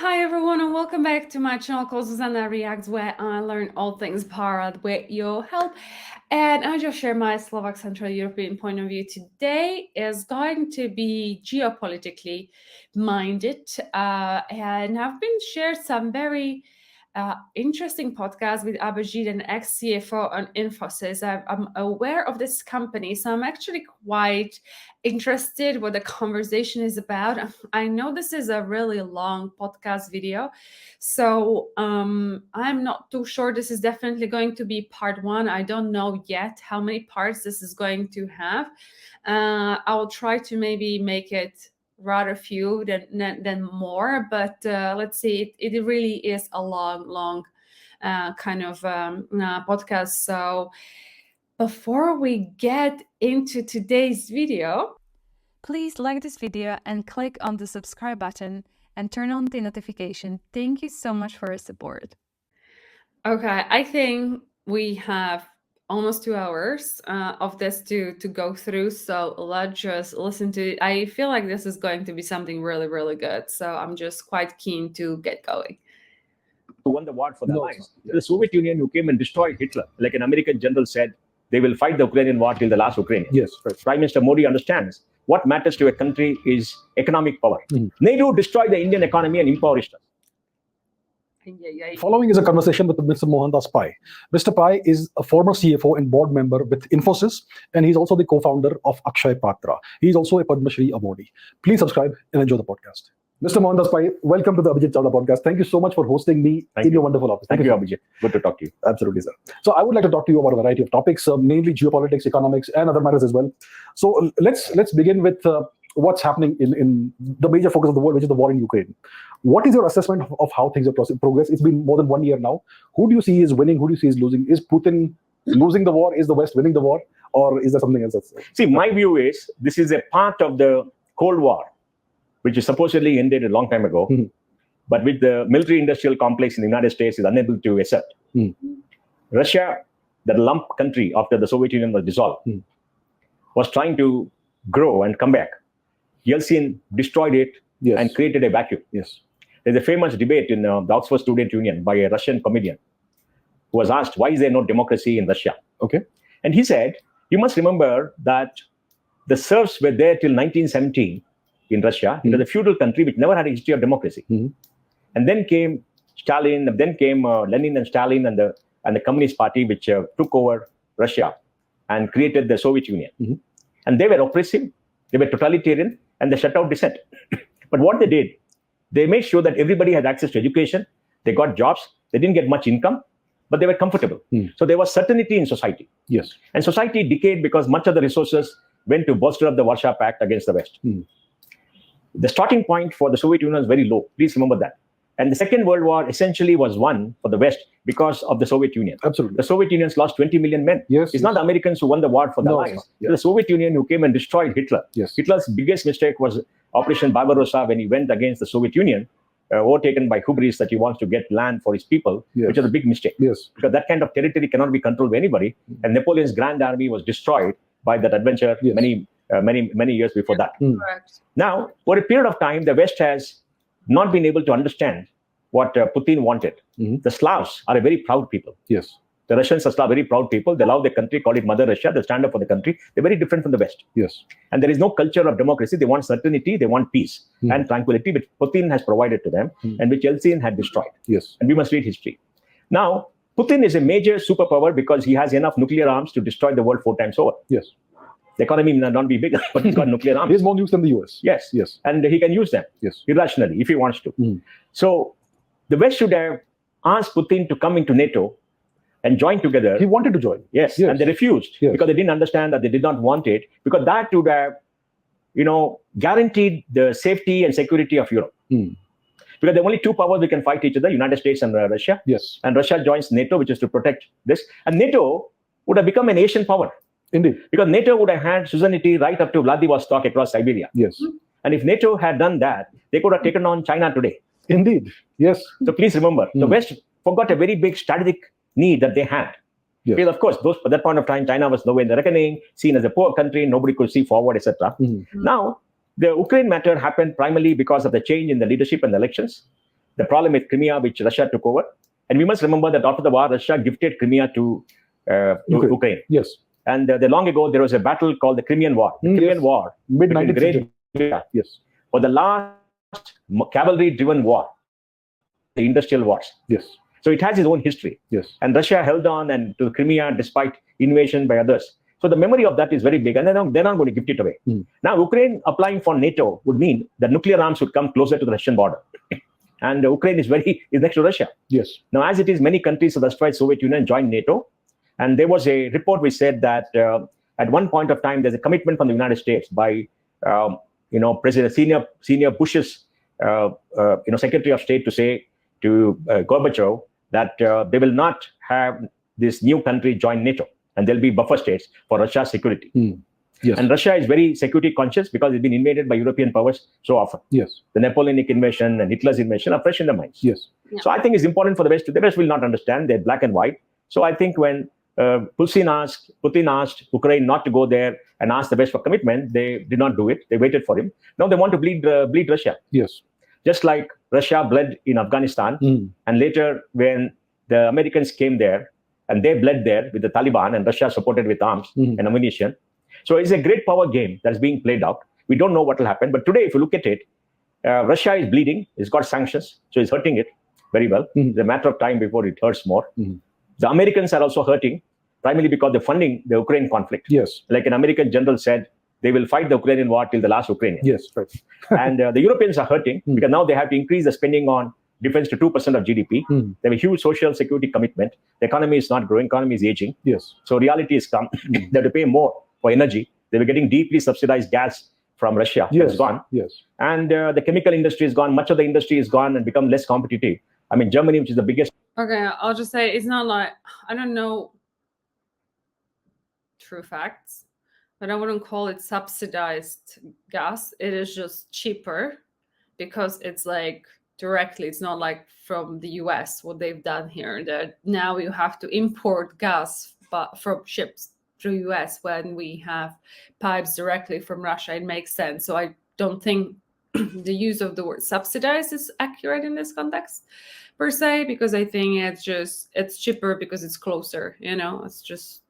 Hi everyone and welcome back to my channel called zuzanareacts, where I learn all things Bharat with your help, and I just share my Slovak Central European point of view. Today is going to be geopolitically minded, and I've been shared some very interesting podcast with Abhijit, an ex-CFO on Infosys. I'm aware of this company, so I'm actually quite interested what the conversation is about. I know this is a really long podcast video, so I'm not too sure. This is definitely going to be part one. I don't know yet how many parts this is going to have. I will try to maybe make it rather few than more, but let's see, it really is a long kind of podcast. So before we get into today's video, please like this video and click on the subscribe button and turn on the notification. Thank you so much for your support. Okay, I think we have almost 2 hours of this to go through, so let's just listen to it. I feel like this is going to be something really good, so I'm just quite keen to get going. Who won the war for their lives? The Soviet Union, who came and destroyed Hitler. Like an American general said, they will fight the Ukrainian war till the last Ukrainian. Yes, right. Prime Minister Modi understands what matters to a country is economic power. Nehru destroyed the Indian economy and impoverished us. Following is a conversation with Mr. Mohandas Pai. Mr. Pai is a former CFO and board member with Infosys, and he's also the co-founder of Akshay Patra. He's also a Padma Shri awardee. Please subscribe and enjoy the podcast. Mr. Mohandas Pai, welcome to the Abijit Chadva podcast. Thank you so much for hosting me in your wonderful office. Thank you, Abhijit. Good to talk to you. Absolutely, sir. So I would like to talk to you about a variety of topics, mainly geopolitics, economics, and other matters as well. So let's begin with what's happening in the major focus of the world, which is the war in Ukraine. What is your assessment of how things are progressed? It's been more than 1 year now. Who do you see is winning? Who do you see is losing? Is Putin losing the war? Is the West winning the war? Or is there something else? See, my view is this is a part of the Cold War, which is supposedly ended a long time ago, but with the military-industrial complex in the United States is unable to assert. Russia, that lump country after the Soviet Union was dissolved, was trying to grow and come back. Yeltsin destroyed it and created a vacuum. Yes. There's a famous debate in the Oxford Student Union by a Russian comedian who was asked, why is there no democracy in Russia? Okay. And he said, you must remember that the serfs were there till 1917 in Russia. It was a feudal country which never had a history of democracy. And then came Stalin, then came Lenin and Stalin and the Communist Party, which took over Russia and created the Soviet Union. And they were oppressive, they were totalitarian, and they shut out dissent. But what they did, they made sure that everybody had access to education, they got jobs, they didn't get much income, but they were comfortable. So there was certainty in society. Yes. And society decayed because much of the resources went to bolster up the Warsaw Pact against the West. The starting point for the Soviet Union is very low. Please remember that. And the Second World War essentially was won for the West because of the Soviet Union. Absolutely. The Soviet Union's lost 20 million men. Yes. It's not the Americans who won the war for their lives. Yeah. The Soviet Union who came and destroyed Hitler. Yes. Hitler's biggest mistake was Operation Barbarossa when he went against the Soviet Union, overtaken by hubris that he wants to get land for his people, which was a big mistake. Yes. Because that kind of territory cannot be controlled by anybody. And Napoleon's Grand Army was destroyed by that adventure many years before that. Now, for a period of time, the West has not been able to understand what Putin wanted. The Slavs are a very proud people. Yes. The Russians are very proud people. They love their country, call it Mother Russia. They stand up for the country. They're very different from the West. Yes. And there is no culture of democracy. They want certainty, they want peace and tranquility, which Putin has provided to them and which Yeltsin had destroyed. Yes. And we must read history. Now, Putin is a major superpower because he has enough nuclear arms to destroy the world 4 times over. Yes. The economy may not be big, but he's got nuclear arms. He has more nukes than the US. Yes. Yes. And he can use them irrationally if he wants to. So the West should have asked Putin to come into NATO and join together. He wanted to join. Yes. And they refused because they didn't understand that they did not want it, because that would have, guaranteed the safety and security of Europe. Because there are only 2 powers we can fight each other, United States and Russia. Yes. And Russia joins NATO, which is to protect this. And NATO would have become an Asian power. Indeed. Because NATO would have had suzerainty right up to Vladivostok across Siberia. Yes. And if NATO had done that, they could have taken on China today. Indeed. Yes. So please remember, the West forgot a very big strategic need that they had. Yes. Because of course, at that point of time, China was nowhere in the reckoning, seen as a poor country, nobody could see forward, etc. Now, the Ukraine matter happened primarily because of the change in the leadership and the elections. the problem with Crimea, which Russia took over. And we must remember that after the war, Russia gifted Crimea to Ukraine. Yes. And long ago, there was a battle called the Crimean War. The Crimean War, mid-19th century. Yes. For the last cavalry-driven war, the industrial wars. Yes. So it has its own history. Yes. And Russia held on and to Crimea despite invasion by others. So the memory of that is very big, and they're not going to gift it away. Now, Ukraine applying for NATO would mean that nuclear arms would come closer to the Russian border. And Ukraine is next to Russia. Yes. Now, as it is, many countries of the erstwhile Soviet Union joined NATO. And there was a report which said that at one point of time, there's a commitment from the United States by, President Senior Bush's, Secretary of State to say to Gorbachev that they will not have this new country join NATO, and there'll be buffer states for Russia's security. Yes. And Russia is very security conscious because it's been invaded by European powers so often. Yes. The Napoleonic invasion and Hitler's invasion are fresh in their minds. Yes. Yeah. So I think it's important for the West. The West will not understand. They're black and white. So I think when Putin asked Ukraine not to go there and asked the West for commitment, they did not do it. They waited for him. Now they want to bleed Russia. Yes. Just like Russia bled in Afghanistan. And later when the Americans came there and they bled there with the Taliban, and Russia supported with arms and ammunition. So it's a great power game that's being played out. We don't know what will happen. But today, if you look at it, Russia is bleeding. It's got sanctions. So it's hurting it very well. It's a matter of time before it hurts more. The Americans are also hurting, primarily because they're funding the Ukraine conflict. Yes. Like an American general said, they will fight the Ukrainian war till the last Ukrainian. Yes, right. And the Europeans are hurting because now they have to increase the spending on defense to 2% of GDP. They have a huge social security commitment. The economy is not growing. Economy is aging. Yes. So reality is come. They have to pay more for energy. They were getting deeply subsidized gas from Russia. Yes. It's gone. Yes. And the chemical industry is gone. Much of the industry is gone and become less competitive. I mean, Germany, which is the biggest. Okay, I'll just say it's not like, I don't know true facts, but I wouldn't call it subsidized gas. It is just cheaper because it's like directly, it's not like from the US, what they've done here, that now you have to import gas but from ships to US when we have pipes directly from Russia. It makes sense. So I don't think the use of the word subsidized is accurate in this context per se, because I think it's cheaper because it's closer, it's just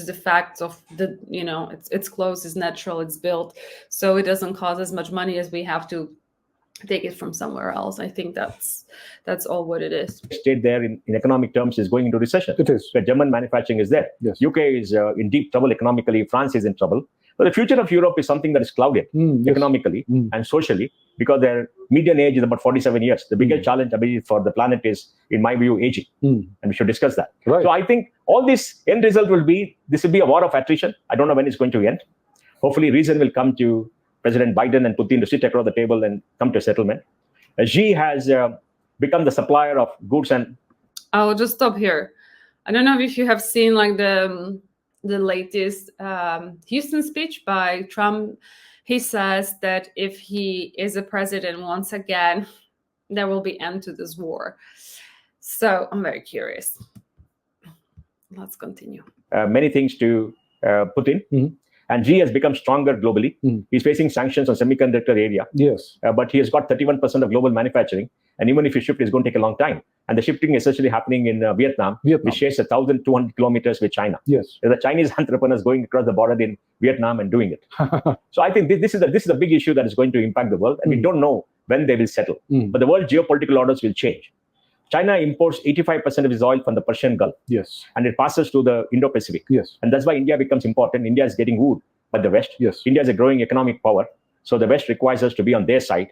the fact of the, it's close, it's natural, it's built, so it doesn't cost as much money as we have to take it from somewhere else. I think that's all what it is. State there in economic terms is going into recession. It is. The German manufacturing is there. Yes. UK is in deep trouble economically. France is in trouble. But the future of Europe is something that is clouded economically and socially, because their median age is about 47 years. The biggest challenge, Abhijit, for the planet is, in my view, aging. And we should discuss that. Right. So I think all this end result will be a war of attrition. I don't know when it's going to end. Hopefully reason will come to President Biden and Putin to sit across the table and come to a settlement. Xi has become the supplier of goods and... I'll just stop here. I don't know if you have seen like the latest Houston speech by Trump. He says that if he is a president once again, there will be end to this war. So I'm very curious. Let's continue. Many things to Putin. And Xi has become stronger globally. He's facing sanctions on semiconductor area. Yes. But he has got 31% of global manufacturing. And even if you shift, it's going to take a long time. And the shifting is essentially happening in Vietnam, which shares 1,200 kilometers with China. Yes. There's a Chinese entrepreneurs going across the border in Vietnam and doing it. So I think this is a big issue that is going to impact the world. And we don't know when they will settle. But the world geopolitical orders will change. China imports 85% of its oil from the Persian Gulf. Yes. And it passes to the Indo-Pacific. Yes. And that's why India becomes important. India is getting wooed by the West. Yes. India is a growing economic power. So the West requires us to be on their side.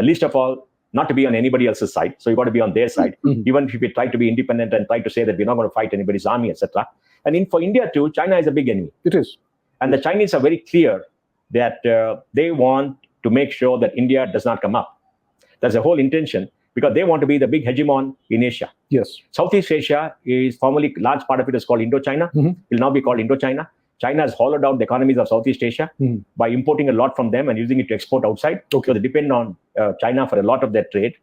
Least of all, not to be on anybody else's side. So you've got to be on their side. Even if we try to be independent and try to say that we're not going to fight anybody's army, etc. And for India too, China is a big enemy. It is. And the Chinese are very clear that they want to make sure that India does not come up. That's the whole intention, because they want to be the big hegemon in Asia. Yes. Southeast Asia is formerly, large part of it is called Indochina. Will now be called Indochina. China has hollowed out the economies of Southeast Asia by importing a lot from them and using it to export outside. So they depend on China for a lot of their trade.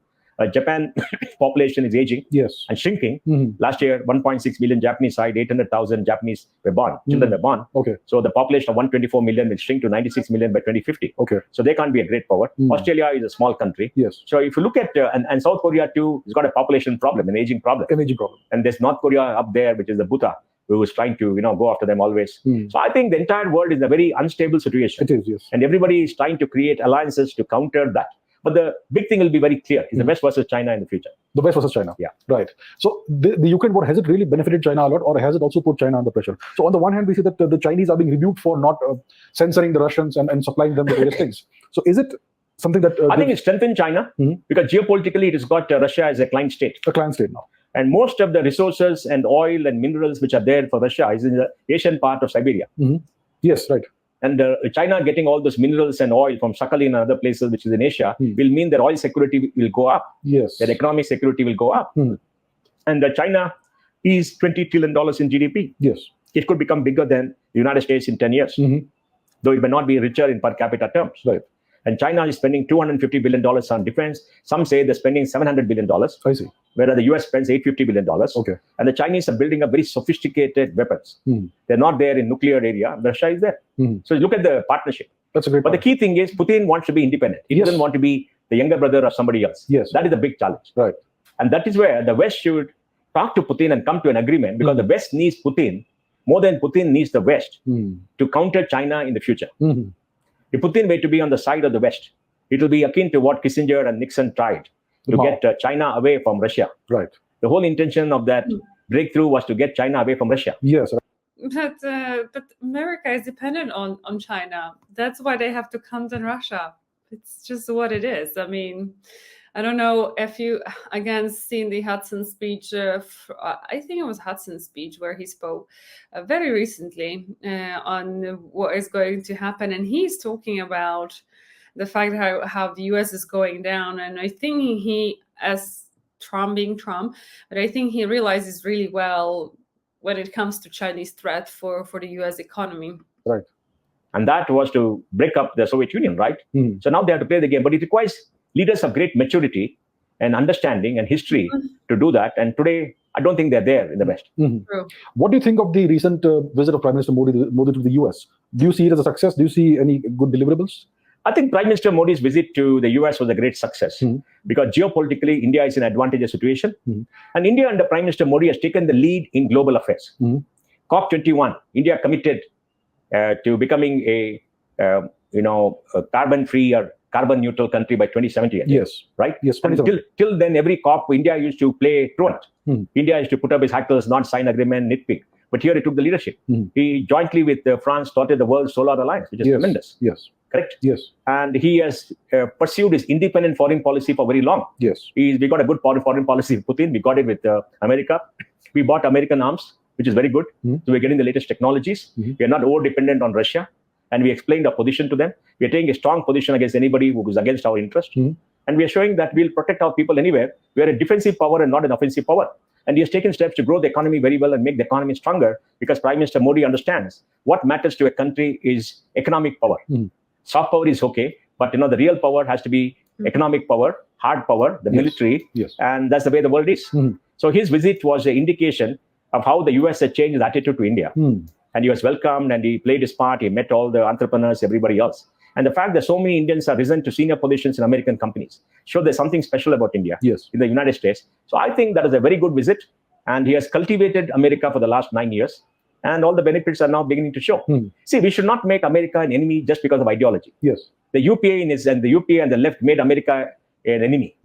Japan population is aging Yes. and shrinking. Mhm. Last year, 1.6 million Japanese died, 800,000 Japanese were born, children were born. Okay. So the population of 124 million will shrink to 96 million by 2050. Okay. So they can't be a great power. Australia is a small country. Yes. So if you look at, and South Korea too, has got a population problem, an aging problem. An aging problem. And there's North Korea up there, which is the Bhuta, who is trying to, go after them always. So I think the entire world is in a very unstable situation. It is, yes. And everybody is trying to create alliances to counter that. But the big thing will be very clear: is the West versus China in the future. The West versus China. Yeah. Right. So the Ukraine war, has it really benefited China a lot, or has it also put China under pressure? So on the one hand, we see that the Chinese are being rebuked for not censoring the Russians and supplying them with various things. So is it something that... I think it strengthened China because geopolitically it has got Russia as a client state. A client state now. And most of the resources and oil and minerals which are there for Russia is in the Asian part of Siberia. Yes, right. And China getting all those minerals and oil from Sakhalin and other places, which is in Asia, will mean their oil security will go up. Yes. Their economic security will go up. And China is $20 trillion in GDP. Yes. It could become bigger than the United States in 10 years, though it may not be richer in per capita terms. Right. And China is spending $250 billion on defense. Some say they're spending $700 billion. I see. Whereas the US spends $850 billion. Okay. And the Chinese are building up very sophisticated weapons. They're not there in nuclear area. Russia is there. So look at the partnership. That's a great But the key thing is Putin wants to be independent. He doesn't want to be the younger brother of somebody else. Yes. That is the big challenge. Right. And that is where the West should talk to Putin and come to an agreement, because the West needs Putin more than Putin needs the West to counter China in the future. If Putin were to be on the side of the West, it will be akin to what Kissinger and Nixon tried to get China away from Russia. Right. The whole intention of that breakthrough was to get China away from Russia. Yes. But America is dependent on China. That's why they have to counter Russia. It's just what it is. I mean, I don't know if you, again, seen the Hudson speech. I think it was Hudson's speech where he spoke very recently on what is going to happen. And he's talking about the fact how the US is going down. And I think he, as Trump being Trump, but I think he realizes really well when it comes to Chinese threat for the US economy. Right. And that was to break up the Soviet Union, right? So now they have to play the game. But it requires leaders of great maturity and understanding and history to do that. And today, I don't think they're there in the West. True. What do you think of the recent visit of Prime Minister Modi to the US? Do you see it as a success? Do you see any good deliverables? I think Prime Minister Modi's visit to the US was a great success because geopolitically, India is in an advantageous situation. And India under Prime Minister Modi has taken the lead in global affairs. COP21, India committed to becoming a carbon-free or carbon neutral country by 2070. Yes. Right? Yes. Till then, every COP, India used to play truant. India used to put up his hackers, not sign agreement, nitpick. But here he took the leadership. He jointly with France started the World Solar Alliance, which is tremendous. Yes. Correct? Yes. And he has pursued his independent foreign policy for very long. Yes. We got a good foreign policy with Putin. We got it with America. We bought American arms, which is very good. So we're getting the latest technologies. We are not over-dependent on Russia. And we explained our position to them. We are taking a strong position against anybody who is against our interest. And we are showing that we'll protect our people anywhere. We are a defensive power and not an offensive power. And he has taken steps to grow the economy very well and make the economy stronger, because Prime Minister Modi understands what matters to a country is economic power. Soft power is okay, but the real power has to be economic power, hard power, the military, and that's the way the world is. So his visit was an indication of how the US had changed its attitude to India. And he was welcomed and he played his part. He met all the entrepreneurs, everybody else. And the fact that so many Indians are risen to senior positions in American companies show there's something special about India in the United States. So I think that is a very good visit. And he has cultivated America for the last 9 years. And all the benefits are now beginning to show. See, we should not make America an enemy just because of ideology. Yes. The UPA and the left made America an enemy,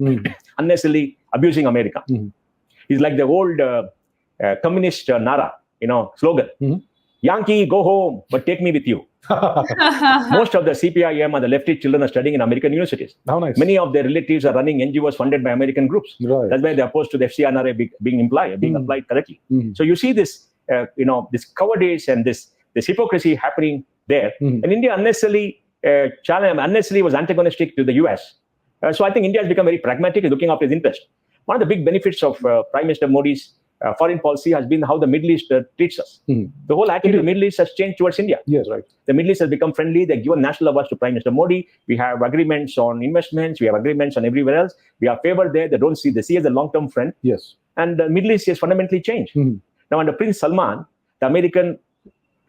unnecessarily abusing America. It's like the old communist Nara, slogan. Yankee, go home, but take me with you. Most of the CPIM and the leftist children are studying in American universities. How nice. Many of their relatives are running NGOs funded by American groups. Right. That's why they're opposed to the FCNRA being applied correctly. So you see this, this cowardice and this hypocrisy happening there. And India unnecessarily was antagonistic to the US. So I think India has become very pragmatic in looking after his interest. One of the big benefits of Prime Minister Modi's foreign policy has been how the Middle East treats us. Mhm. The whole attitude of the Middle East has changed towards India. Yes, right. The Middle East has become friendly. They've given national awards to Prime Minister Modi. We have agreements on investments. We have agreements on everywhere else. We are favored there. They see as a long-term friend. Yes. And the Middle East has fundamentally changed. Mhm. Now, under Prince Salman, the American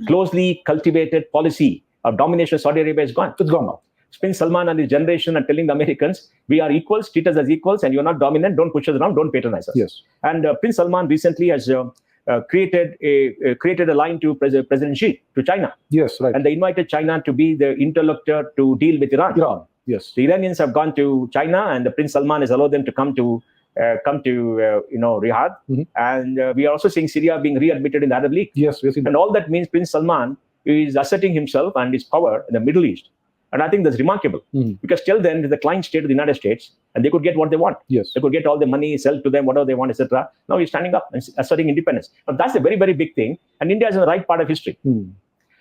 closely cultivated policy of domination of Saudi Arabia is gone. It's gone now. Prince Salman and his generation are telling the Americans, we are equals, treat us as equals, and you're not dominant, don't push us around, don't patronize us. Yes. And Prince Salman recently has created a line to President Xi, to China. Yes, right. And they invited China to be the interlocutor to deal with Iran. Iran, yes. The Iranians have gone to China, and the Prince Salman has allowed them to come to Riyadh. Mm-hmm. And we are also seeing Syria being readmitted in the Arab League. Yes, we have seen that. And all that means Prince Salman is asserting himself and his power in the Middle East. And I think that's remarkable, because till then, the client state of the United States, and they could get what they want. Yes. They could get all the money, sell to them, whatever they want, etc. Now he's standing up and asserting independence. Now that's a very, very big thing. And India is in the right part of history.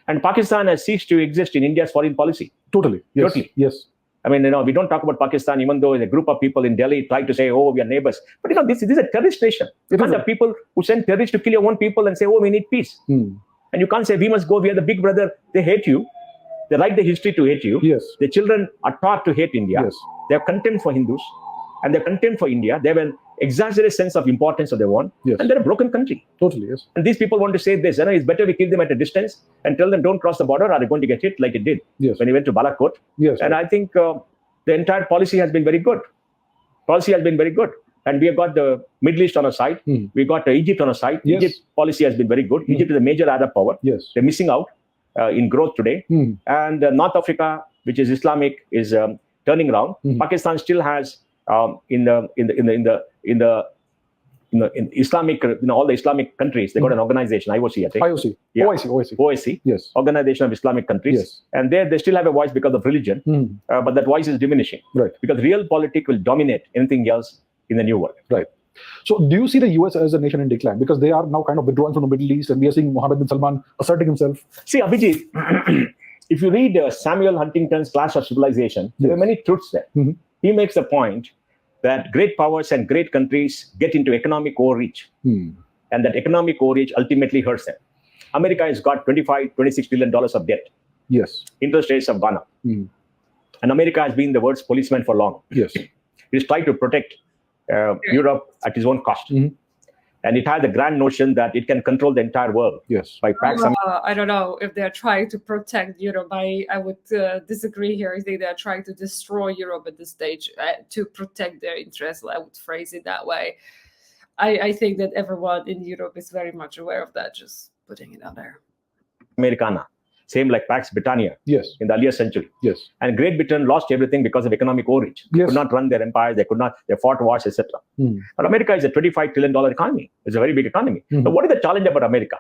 And Pakistan has ceased to exist in India's foreign policy. Totally. Yes. Totally. Yes. I mean, we don't talk about Pakistan, even though a group of people in Delhi try to say, oh, we are neighbors. But, this is a terrorist nation. You can't have people who send terrorists to kill your own people and say, oh, we need peace. And you can't say, we must go, we are the big brother. They hate you. They write the history to hate you. Yes. The children are taught to hate India. Yes. They have contempt for Hindus. And they have contempt for India. They have an exaggerated sense of importance of their own. Yes. And they're a broken country. Totally, yes. And these people want to say this. It's better we keep them at a distance and tell them don't cross the border, or they're going to get hit like it did when he went to Balakot. Yes. And I think the entire policy has been very good. And we have got the Middle East on our side. We got Egypt on our side. Yes. Egypt policy has been very good. Egypt is a major Arab power. Yes. They're missing out in growth today. And North Africa, which is Islamic, is turning around. Pakistan still has in Islamic, all the Islamic countries, they got an organization, IOC, I think. IOC. Yeah. OIC. Yes. Organization of Islamic Countries. Yes. And there they still have a voice because of religion, but that voice is diminishing. Right. Because real politics will dominate anything else in the new world. Right. So do you see the US as a nation in decline? Because they are now kind of withdrawing from the Middle East, and we are seeing Mohammed bin Salman asserting himself. See, Abhijit, if you read Samuel Huntington's Clash of Civilization, there are many truths there. He makes the point that great powers and great countries get into economic overreach, and that economic overreach ultimately hurts them. America has got $26 billion of debt. Yes. Interest rates have gone up. And America has been the world's policeman for long. Yes. He's tried to protect Europe at his own cost. And it had the grand notion that it can control the entire world. Yes. By Pax. I don't know if they're trying to protect Europe. I would disagree here. I think they're trying to destroy Europe at this stage to protect their interests. I would phrase it that way. I think that everyone in Europe is very much aware of that, just putting it out there. Americana. Same like Pax Britannia. Yes. In the earlier century. Yes. And Great Britain lost everything because of economic overreach. They Yes. could not run their empires. They fought wars, etc. But America is a $25 trillion economy. It's a very big economy. So what is the challenge about America?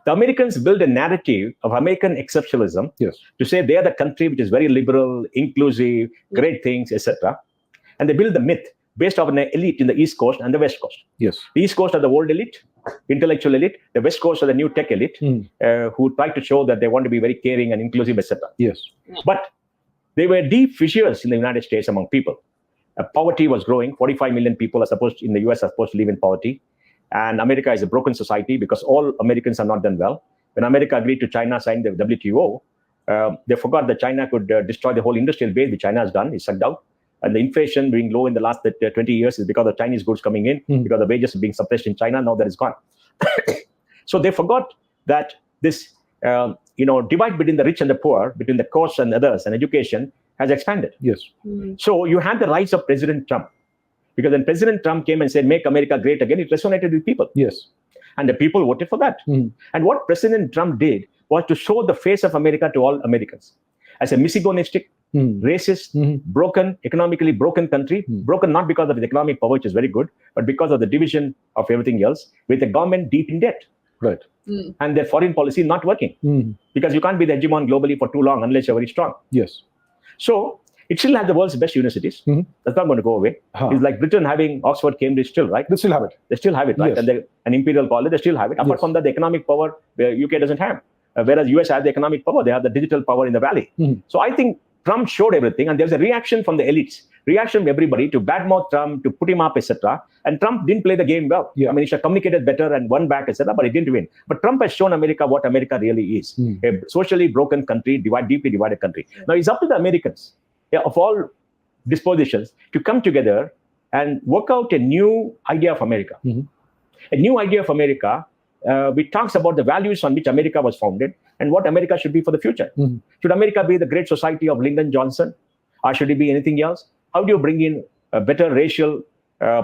The Americans build a narrative of American exceptionalism to say they are the country which is very liberal, inclusive, great things, etc. And they build the myth based on an elite in the East Coast and the West Coast. Yes. The East Coast are the old elite, intellectual elite. The West Coast are the new tech elite, who try to show that they want to be very caring and inclusive, etc. Yes. But there were deep fissures in the United States among people. Poverty was growing. 45 million people in the US are supposed to live in poverty. And America is a broken society because all Americans are not done well. When America agreed to China sign the WTO, they forgot that China could destroy the whole industrial base, which China has done. It's sucked out. And the inflation being low in the last 20 years is because of Chinese goods coming in, because the wages are being suppressed in China. Now that is gone. So they forgot that this divide between the rich and the poor, between the coast and others, and education has expanded. Yes. So you had the rise of President Trump, because when President Trump came and said, "Make America great again," it resonated with people. Yes. And the people voted for that. And what President Trump did was to show the face of America to all Americans as a misogynistic, racist, broken, economically broken country, broken not because of its economic power, which is very good, but because of the division of everything else, with a government deep in debt. Right. And their foreign policy not working. Because you can't be the hegemon globally for too long unless you're very strong. Yes. So it still has the world's best universities. That's not going to go away. It's like Britain having Oxford, Cambridge still, right? They still have it. They still have it, right? Yes. And an imperial college, they still have it. Apart from that, the economic power where UK doesn't have. Whereas US has the economic power, they have the digital power in the valley. So I think Trump showed everything, and there's a reaction from the elites reaction from everybody to badmouth Trump, to put him up, etc. And Trump didn't play the game well. Yeah. I mean, he should have communicated better and won back, etc. But he didn't win. But Trump has shown America what America really is: a socially broken country, deeply divided country. Now it's up to the Americans, of all dispositions, to come together and work out a new idea of America. A new idea of America, which talks about the values on which America was founded and what America should be for the future. Should America be the great society of Lyndon Johnson, or should it be anything else? How do you bring in a better racial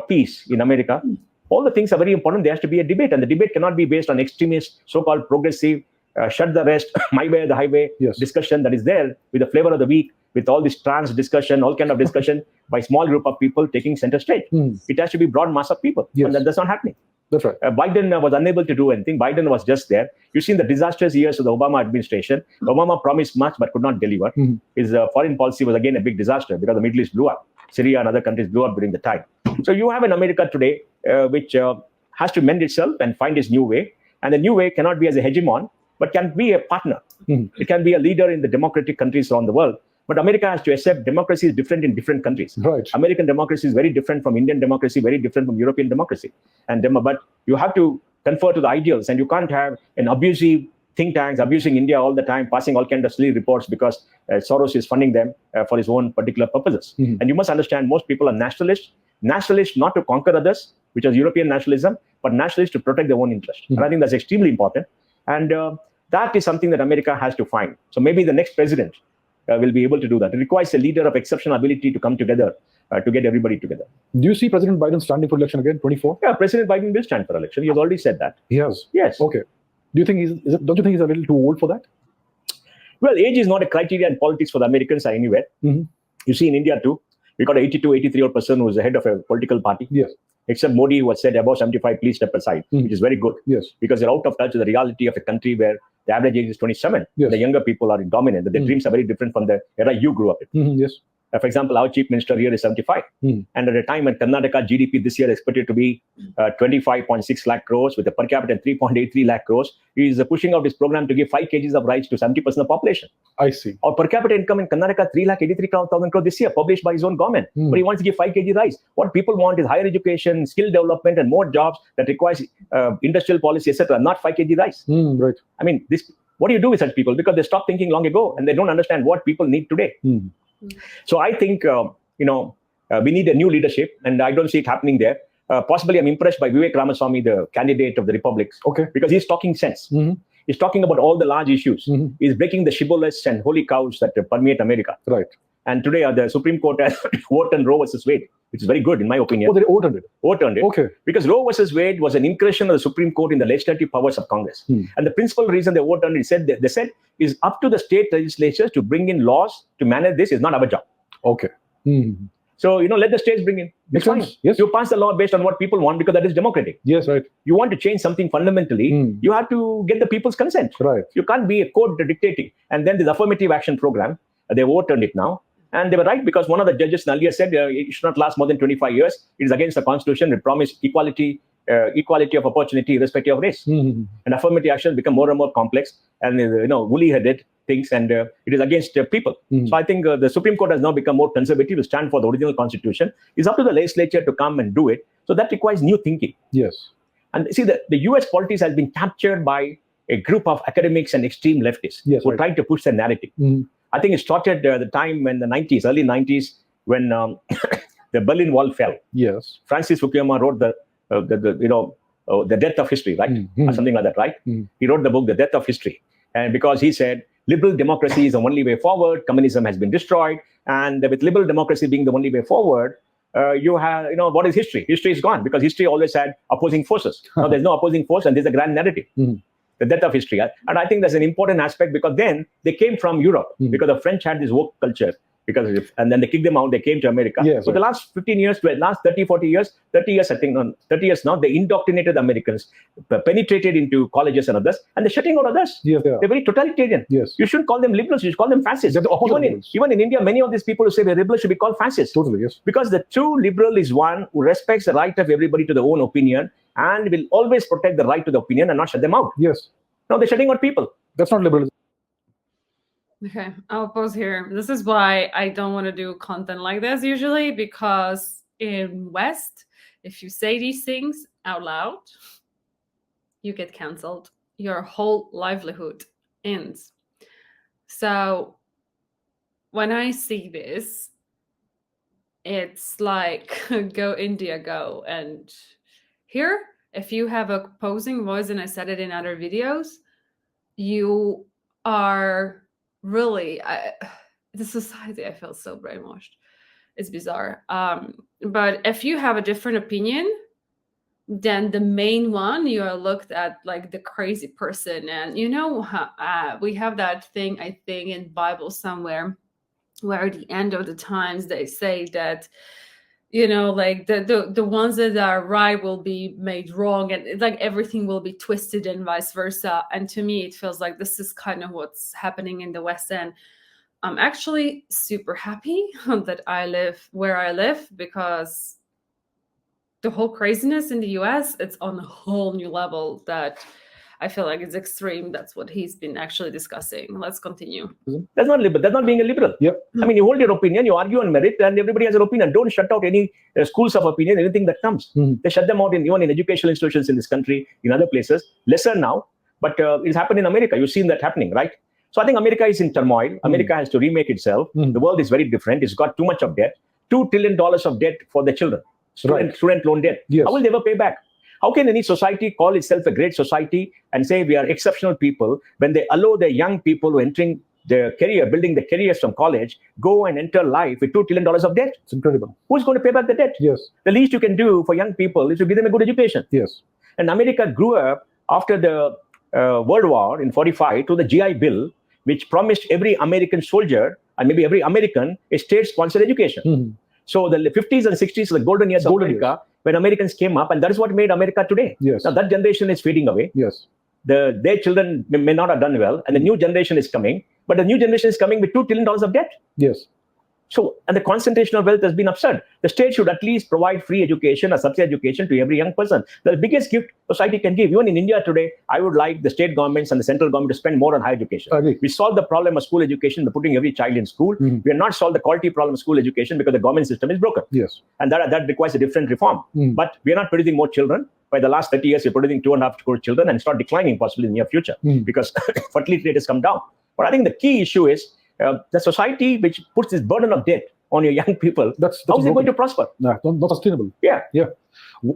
peace in America? All the things are very important. There has to be a debate, and the debate cannot be based on extremist, so-called progressive, shut the rest, my way or the highway discussion that is there with the flavor of the week, with all this trans discussion, all kind of discussion by small group of people taking center stage. It has to be broad mass of people, and that's not happening. That's right. Biden was unable to do anything. Biden was just there. You've seen the disastrous years of the Obama administration. Obama promised much but could not deliver. His foreign policy was again a big disaster because the Middle East blew up. Syria and other countries blew up during the time. So you have an America today which has to mend itself and find its new way. And the new way cannot be as a hegemon, but can be a partner. It can be a leader in the democratic countries around the world. But America has to accept democracy is different in different countries. Right. American democracy is very different from Indian democracy, very different from European democracy. But you have to confer to the ideals, and you can't have an abusive think tanks abusing India all the time, passing all kinds of silly reports because Soros is funding them for his own particular purposes. And you must understand, most people are nationalists not to conquer others, which is European nationalism, but nationalists to protect their own interest. And I think that's extremely important. And that is something that America has to find. So maybe the next president will be able to do that. It requires a leader of exceptional ability to come together, to get everybody together. Do you see President Biden standing for election again, 24? Yeah, President Biden will stand for election. He has already said that. He has? Yes. Okay. Do you think don't you think he's a little too old for that? Well, age is not a criteria in politics for the Americans or anywhere. You see in India too, we got an 82, 83-year-old person who's the head of a political party. Yes. Except Modi, who has said above 75, please step aside, which is very good. Yes. Because they're out of touch with the reality of a country where the average age is 27. Yes. The younger people are dominant. Their dreams are very different from the era you grew up in. Yes. For example, our chief minister here is 75. And at a time when Karnataka GDP this year is expected to be 25.6 lakh crores with a per capita 3.83 lakh crores, he is pushing out his program to give 5 kgs of rice to 70% of the population. I see. Our per capita income in Karnataka, 3,83,000 crores this year, published by his own government. But he wants to give 5 kg rice. What people want is higher education, skill development, and more jobs that requires industrial policy, etc., not 5 kg rice. Right. I mean, what do you do with such people? Because they stopped thinking long ago and they don't understand what people need today. So I think, we need a new leadership, and I don't see it happening there. Possibly, I'm impressed by Vivek Ramaswamy, the candidate of the Republics, because he's talking sense. He's talking about all the large issues. He's breaking the shibboleths and holy cows that permeate America. Right. And today, the Supreme Court has overturned Roe versus Wade, which is very good, in my opinion. Oh, they overturned it? Overturned it. Okay. Because Roe versus Wade was an incursion of the Supreme Court in the legislative powers of Congress. And the principal reason they overturned it, they said, is up to the state legislatures to bring in laws to manage this. Is not our job. Okay. So, let the states bring in. Makes sense. Yes. You pass the law based on what people want because that is democratic. Yes, right. You want to change something fundamentally, you have to get the people's consent. Right. You can't be a court dictating. And then this affirmative action program, they overturned it now. And they were right, because one of the judges earlier said it should not last more than 25 years. It is against the Constitution. It promised equality of opportunity irrespective of race. And affirmative action become more and more complex and woolly-headed things, and it is against people. So I think the Supreme Court has now become more conservative to stand for the original Constitution. It's up to the legislature to come and do it. So that requires new thinking. Yes. And see, the US politics has been captured by a group of academics and extreme leftists who tried to push the narrative. I think it started the time when early 90s, when the Berlin Wall fell. Yes. Francis Fukuyama wrote the Death of History, right? Or something like that, right? He wrote the book, The Death of History. And because he said, liberal democracy is the only way forward, communism has been destroyed. And with liberal democracy being the only way forward, you have, what is history? History is gone, because history always had opposing forces. Now there's no opposing force, and there's a grand narrative. The death of history. And I think that's an important aspect, because then they came from Europe, because the French had this woke culture, and then they kicked them out, they came to America. Yes, so the last 15 years, to the last 30 years now, they indoctrinated the Americans, penetrated into colleges and others, and they're shutting out others. Yes, they are. They're very totalitarian. Yes. You shouldn't call them liberals, you should call them fascists. They're the opposite Even in India, many of these people who say they're liberals should be called fascists. Totally, yes. Because the true liberal is one who respects the right of everybody to their own opinion and will always protect the right to the opinion and not shut them out. Yes. No, they're shutting out people. That's not liberalism. Okay, I'll pause here. This is why I don't want to do content like this usually, because in West, if you say these things out loud, you get cancelled. Your whole livelihood ends. So when I see this, it's like go India, go. And here, if you have a opposing voice, and I said it in other videos, you are really the society. I feel so brainwashed. It's bizarre. But if you have a different opinion than the main one, you are looked at like the crazy person. And we have that thing, I think, in Bible somewhere, where at the end of the times they say that like the ones that are right will be made wrong, and like everything will be twisted and vice versa. And to me, it feels like this is kind of what's happening in the West End. I'm actually super happy that I live where I live, because the whole craziness in the US, it's on a whole new level that I feel like it's extreme. That's what he's been actually discussing. Let's continue. That's not liberal. That's not being a liberal. Yep. I mean, you hold your opinion, you argue on merit, and everybody has an opinion. Don't shut out any schools of opinion, anything that comes. They shut them out even in educational institutions in this country, in other places. Lesser now, but it's happened in America. You've seen that happening, right? So I think America is in turmoil. America has to remake itself. The world is very different. It's got too much of debt. $2 trillion of debt for the children. Student loan debt. Yes. How will they ever pay back? How can any society call itself a great society and say we are exceptional people when they allow the young people who are entering their career, building their careers from college, go and enter life with $2 trillion of debt? It's incredible. Who's going to pay back the debt? Yes. The least you can do for young people is to give them a good education. Yes. And America grew up after the World War in 45 to the GI Bill, which promised every American soldier and maybe every American a state-sponsored education. So the 50s and 60s are the golden years of America, when Americans came up, and that is what made America today. Yes. Now that generation is fading away. Yes. Their children may not have done well, and the new generation is coming, but the new generation is coming with $2 trillion of debt. Yes. So, and the concentration of wealth has been absurd. The state should at least provide free education or subsidized education to every young person. The biggest gift society can give. Even in India today, I would like the state governments and the central government to spend more on higher education. I agree. We solved the problem of school education by putting every child in school. We have not solved the quality problem of school education because the government system is broken. Yes. And that requires a different reform. But we are not producing more children. By the last 30 years, we're producing 2.5 crore children, and it's not declining possibly in the near future because fertility rate has come down. But I think the key issue is the society which puts this burden of debt on your young people, that's how is it going to prosper? Nah, not sustainable. Yeah.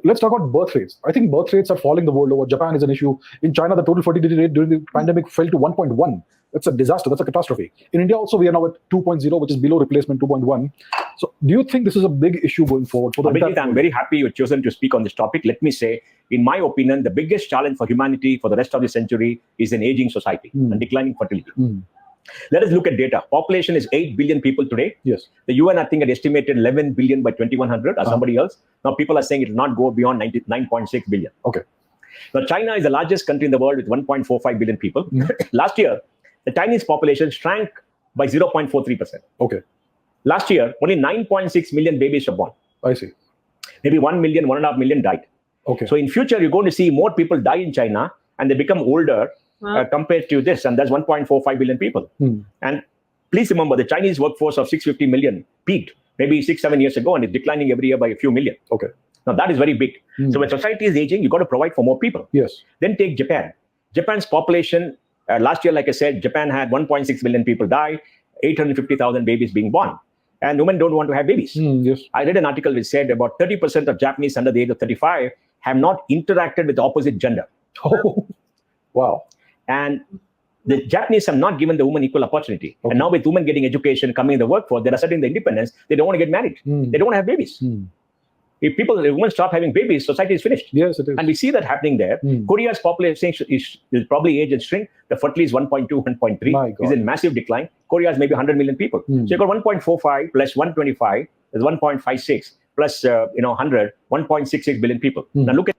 Let's talk about birth rates. I think birth rates are falling the world over. Japan is an issue. In China, the total fertility rate during the pandemic fell to 1.1. That's a disaster. That's a catastrophe. In India also, we are now at 2.0, which is below replacement 2.1. So do you think this is a big issue going forward? For the Abhijit, I'm very happy you've chosen to speak on this topic. Let me say, in my opinion, the biggest challenge for humanity for the rest of the century is an aging society and declining fertility. Let us look at data. Population is 8 billion people today. Yes. The UN, I think, had estimated 11 billion by 2100 or somebody else. Now people are saying it will not go beyond 9.6 billion. Okay. Now China is the largest country in the world with 1.45 billion people. Last year, the Chinese population shrank by 0.43%. Okay. Last year, only 9.6 million babies were born. I see. Maybe 1 million, 1.5 million died. Okay. So in future, you're going to see more people die in China and they become older compared to this. And that's 1.45 billion people. And please remember, the Chinese workforce of 650 million peaked maybe 6-7 years ago, and it's declining every year by a few million. Okay. Now that is very big. So when society is aging, you've got to provide for more people. Yes. Then take Japan. Japan's population, last year, like I said, Japan had 1.6 million people die, 850,000 babies being born. And women don't want to have babies. Yes. I read an article which said about 30% of Japanese under the age of 35 have not interacted with the opposite gender. Oh, wow. And the Japanese have not given the woman equal opportunity. And now with women getting education, coming in the workforce, they're asserting their independence. They don't want to get married. They don't want to have babies. If women stop having babies, society is finished. Yes, it is. And we see that happening there. Korea's population will probably age and shrink. The fertility is 1.2, 1.3. Is in massive decline. Korea has maybe 100 million people. So you've got 1.45 plus 125 is 1.56 plus 100, 1.66 billion people. Now look at.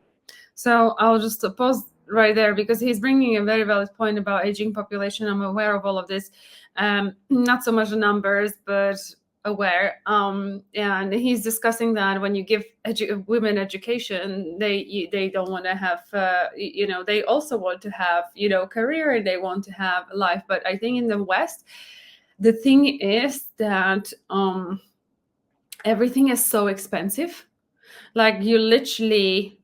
So I'll just pause right there because he's bringing a very valid point about aging population. I'm aware of all of this. Not so much the numbers, but aware, and he's discussing that when you give women education, they don't want to have, they also want to have, career, and they want to have a life. But I think in the West, the thing is that everything is so expensive. Like, you literally,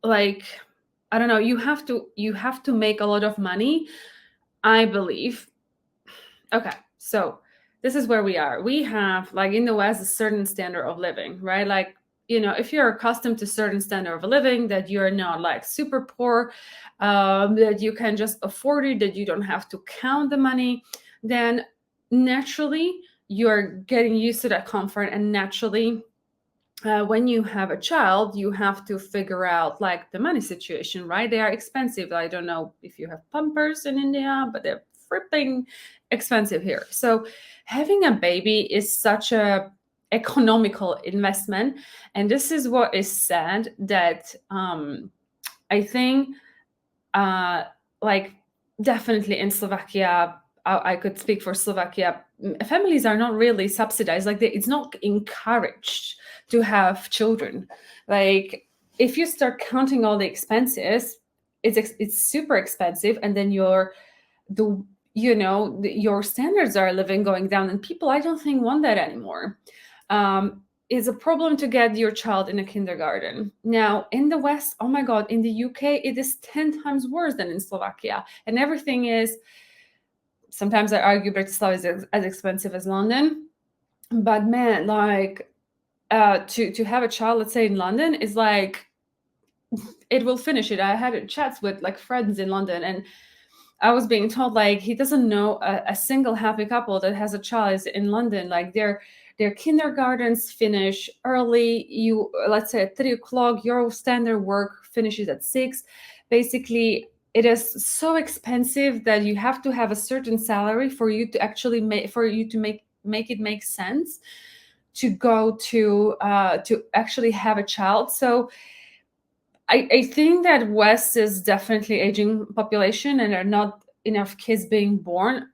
like, I don't know, you have to make a lot of money, I believe. Okay, so this is where we are. We have, like, in the West, a certain standard of living, right? Like, if you're accustomed to certain standard of living, that you're not like super poor, that you can just afford it, that you don't have to count the money, then naturally you're getting used to that comfort. And naturally, when you have a child, you have to figure out like the money situation, right? They are expensive. I don't know if you have Pampers in India, but they're fripping expensive here. So having a baby is such a economical investment. And this is what is said, that I think like definitely in Slovakia, I could speak for Slovakia, families are not really subsidized. Like, it's not encouraged to have children. Like, if you start counting all the expenses, it's super expensive, and then your standards are living going down, and people, I don't think, want that anymore. It's a problem to get your child in a kindergarten. Now, in the West, oh my God, in the UK, it is 10 times worse than in Slovakia. And everything is, sometimes I argue Bratislava is as expensive as London. But man, like, to have a child, let's say in London, is like, it will finish it. I had chats with like friends in London, and I was being told, like, he doesn't know a single happy couple that has a child in London. Like, their kindergartens finish early. Let's say at 3 o'clock, your standard work finishes at 6. Basically, it is so expensive that you have to have a certain salary for you to actually make it make sense to go to actually have a child. So I think that West is definitely aging population, and are not enough kids being born.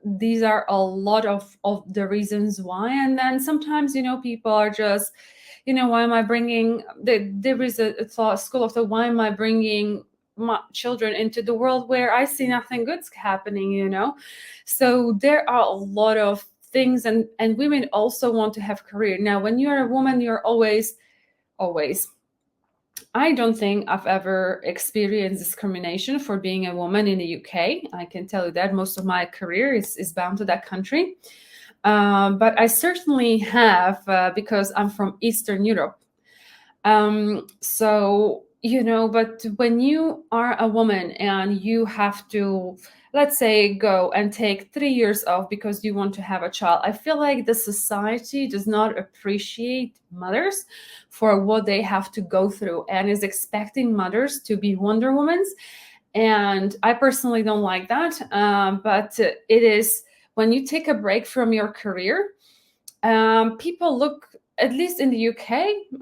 These are a lot of the reasons why. And then sometimes, people are just, why am I bringing, there is a school of thought, why am I bringing my children into the world where I see nothing good's happening, So there are a lot of things, and women also want to have career. Now, when you're a woman, you're always, I don't think I've ever experienced discrimination for being a woman in the UK. I can tell you that most of my career is bound to that country. But I certainly have, because I'm from Eastern Europe. So, but when you are a woman and you have to, let's say, go and take 3 years off because you want to have a child, I feel like the society does not appreciate mothers for what they have to go through, and is expecting mothers to be Wonder Womans. And I personally don't like that. But it is, when you take a break from your career, people look, at least in the UK,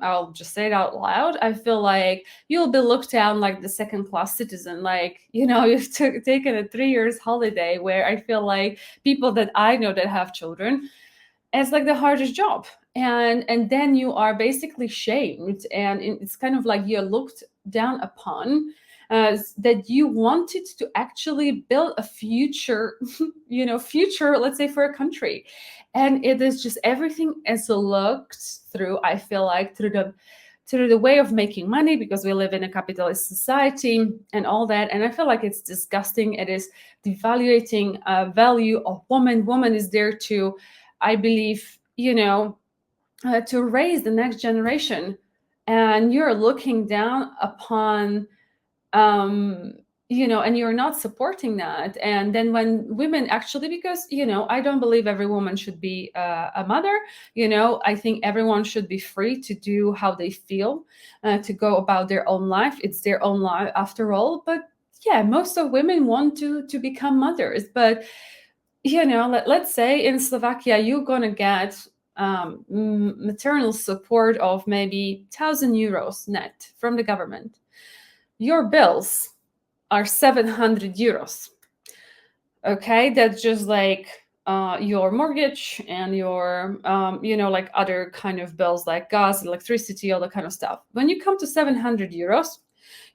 I'll just say it out loud, I feel like you'll be looked down like the second-class citizen. Like, you've taken a 3 years holiday, where I feel like people that I know that have children, it's like the hardest job. And then you are basically shamed, and it's kind of like you're looked down upon, that you wanted to actually build a future, let's say, for a country. And it is just, everything is looked through, I feel like, through the way of making money, because we live in a capitalist society and all that. And I feel like it's disgusting. It is devaluating value of woman. Woman is there to, I believe, to raise the next generation. And you're looking down upon, and you're not supporting that. And then when women actually, because, I don't believe every woman should be a mother. I think everyone should be free to do how they feel, to go about their own life. It's their own life after all. But yeah, most of women want to become mothers. But, let's say in Slovakia, you're going to get maternal support of maybe 1,000 euros net from the government. Your bills are 700 euros. Okay, that's just like, your mortgage and your, like other kind of bills like gas, electricity, all that kind of stuff. When you come to 700 euros,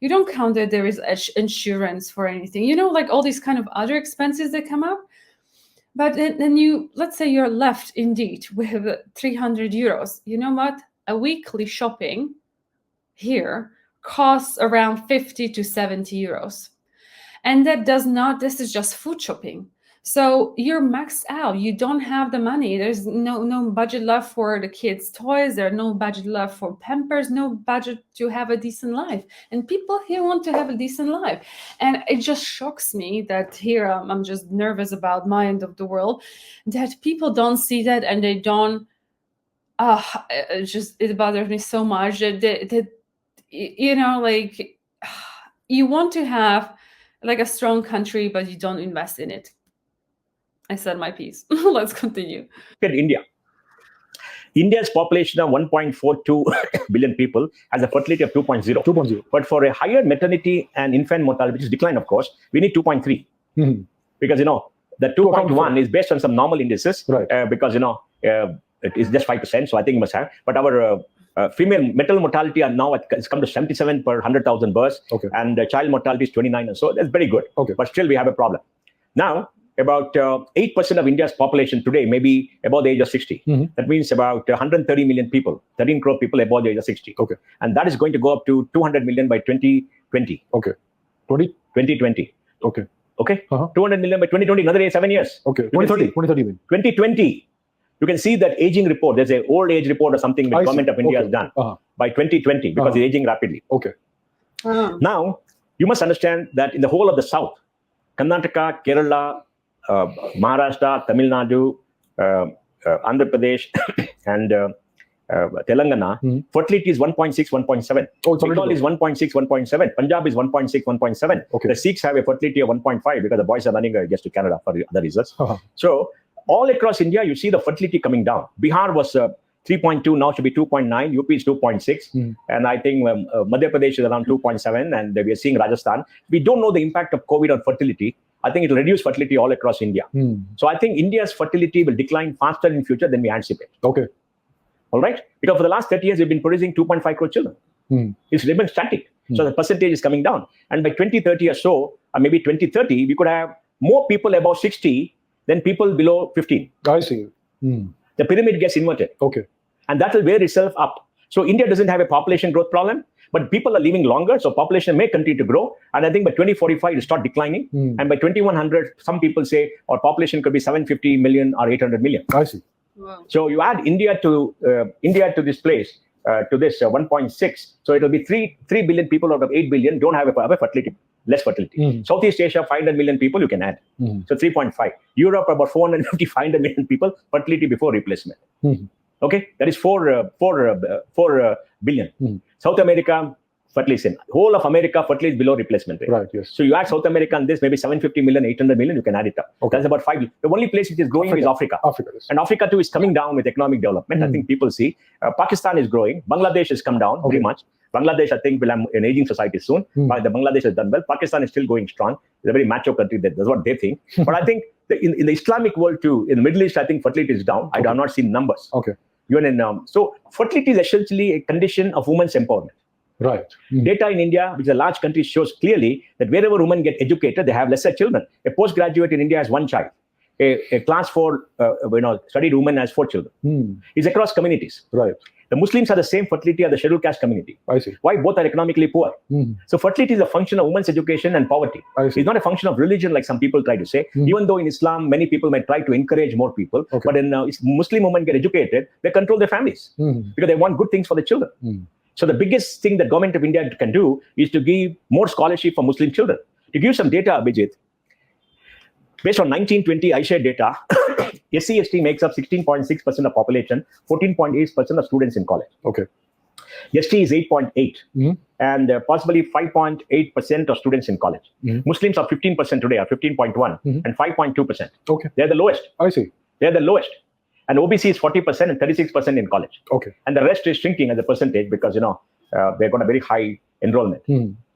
you don't count that there is insurance for anything, like all these kind of other expenses that come up. But then let's say you're left indeed with 300 euros. You know what? A weekly shopping here costs around 50 to 70 euros. And this is just food shopping. So you're maxed out. You don't have the money. There's no budget left for the kids' toys. There's no budget left for Pampers, no budget to have a decent life. And people here want to have a decent life. And it just shocks me that here I'm just nervous about my end of the world, that people don't see that and they don't, it bothers me so much that you want to have like a strong country, but you don't invest in it. I said my piece. Let's continue. Look at India. India's population of 1.42 billion people has a fertility of 2.0. 2.0. But for a higher maternity and infant mortality, which is decline, of course, we need 2.3. Mm-hmm. Because, the 2.1 is based on some normal indices. Right. Because, it is just 5%. So I think it must have. But our female maternal mortality are now it's come to 77 per 100,000 births. Okay. And child mortality is 29. And so that's very good. Okay. But still we have a problem. Now, about 8% of India's population today may be above the age of 60. Mm-hmm. That means about 130 million people, 13 crore people above the age of 60. Okay. And that is going to go up to 200 million by 2020. Okay. 2020. Okay. Okay. 200 million by 2020, another 7 years. Okay. 2030. 2020. You can see that aging report. There's an old age report or something the government of India has done by 2020 because it's aging rapidly. Okay. Now, you must understand that in the whole of the South, Karnataka, Kerala, Maharashtra, Tamil Nadu, Andhra Pradesh, and Telangana, fertility is 1.6, 1.7. Bengal is 1.6, 1.7. Punjab is 1.6, 1.7. Okay. The Sikhs have a fertility of 1.5 because the boys are running just to Canada for other reasons. So all across India, you see the fertility coming down. Bihar was 3.2, now should be 2.9. UP is 2.6. And I think Madhya Pradesh is around 2.7. And we are seeing Rajasthan. We don't know the impact of COVID on fertility. I think it will reduce fertility all across India. So I think India's fertility will decline faster in future than we anticipate. Okay. All right? Because for the last 30 years, we've been producing 2.5 crore children. It's remained static. So the percentage is coming down. And by 2030 or so, or maybe 2030, we could have more people above 60 than people below 15. I see. The pyramid gets inverted. Okay. And that will wear itself up. So India doesn't have a population growth problem, but people are living longer, so population may continue to grow. And I think by 2045, it will start declining. And by 2100, some people say our population could be 750 million or 800 million. I see. Wow. So you add India to this place, to this 1.6. So it will be 3 billion people out of 8 billion don't have a fertility, less fertility. Southeast Asia, 500 million people you can add. So 3.5. Europe, about 450, 500 million people, fertility before replacement. Okay, that is 4 billion. South America, fertility. Whole of America, fertility is below replacement rate. Right, yes. So you add South America and this, maybe 750 million, 800 million, you can add it up. Okay. That's about 5 billion. The only place which is growing is Africa. Africa, yes. And Africa too is coming down with economic development. I think people see. Pakistan is growing. Bangladesh has come down very much. Bangladesh, I think, will have an aging society soon. But the Bangladesh has done well. Pakistan is still going strong. It's a very macho country. That's what they think. But I think in the Islamic world too, in the Middle East, I think fertility is down. I have not seen numbers. Okay. Even in so fertility is essentially a condition of women's empowerment. Right. Data in India, which is a large country, shows clearly that wherever women get educated, they have lesser children. A postgraduate in India has 1 child. A class 4 studied woman has 4 children. It's across communities. Right. The Muslims have the same fertility as the scheduled caste community. I see. Why? Both are economically poor. So fertility is a function of women's education and poverty. I see. It's not a function of religion like some people try to say. Even though in Islam, many people might try to encourage more people. Okay. But when Muslim women get educated, they control their families because they want good things for the children. So the biggest thing that government of India can do is to give more scholarship for Muslim children. To give some data, Abhijit, based on 1920 iShare data, SC/ST makes up 16.6% of population, 14.8% of students in college. Okay. ST is 8.8, and possibly 5.8% of students in college. Muslims are 15% today, are 15.1, and 5.2%. Okay. They're the lowest. I see. They're the lowest. And OBC is 40% and 36% in college. Okay. And the rest is shrinking as a percentage because, they've got a very high enrollment.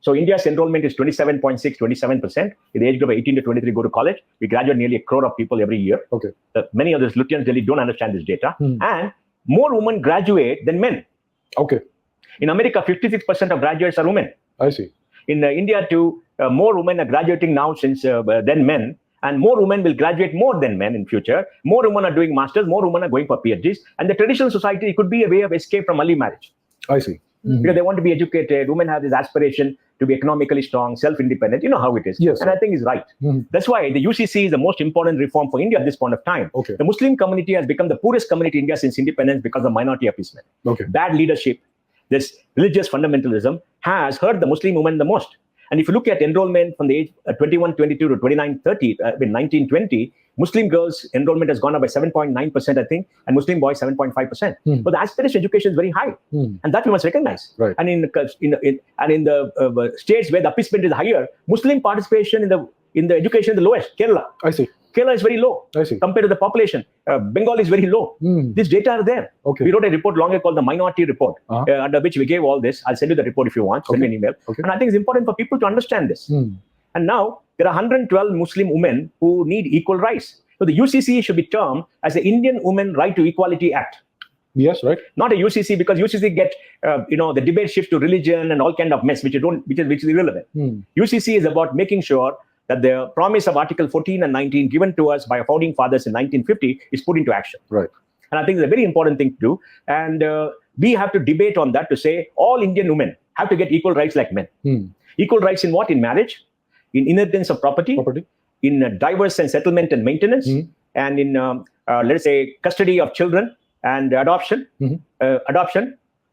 So India's enrollment is 27%. In the age group of 18 to 23 go to college. We graduate nearly 1 crore of people every year. Okay. Many of the Lutyens really don't understand this data. And more women graduate than men. Okay. In America, 56% of graduates are women. I see. In India too, more women are graduating now than men. And more women will graduate more than men in future. More women are doing masters. More women are going for PhDs. And the traditional society, it could be a way of escape from early marriage. I see. Because they want to be educated. Women have this aspiration to be economically strong, self-independent. You know how it is. Yes. And I think it's right. That's why the UCC is the most important reform for India at this point of time. Okay. The Muslim community has become the poorest community in India since independence because of minority appeasement. Okay. Bad leadership, this religious fundamentalism has hurt the Muslim women the most. And if you look at enrollment from the age 21, 22 to 29, 30, 19, 20, Muslim girls' enrollment has gone up by 7.9%, I think, and Muslim boys 7.5%. But the aspiration education is very high, and that we must recognize. Right. And in the states where the appeasement is higher, Muslim participation in the education is the lowest. Kerala. I see. Kerala is very low I see. compared to the population. Bengal is very low. This data are there. Okay. We wrote a report long ago called the Minority Report, under which we gave all this. I'll send you the report if you want. Send me an email. Okay. And I think it's important for people to understand this. And now there are 112 Muslim women who need equal rights. So the UCC should be termed as the Indian Women Right to Equality Act. Yes, right. Not a UCC, because UCC get the debate shift to religion and all kind of mess, which is irrelevant. UCC is about making sure that the promise of Article 14 and 19 given to us by our founding fathers in 1950 is put into action. Right. And I think it's a very important thing to do. And we have to debate on that to say all Indian women have to get equal rights like men. Equal rights in what? In marriage, in inheritance of property. In divorce and settlement and maintenance, and in, let's say, custody of children and adoption.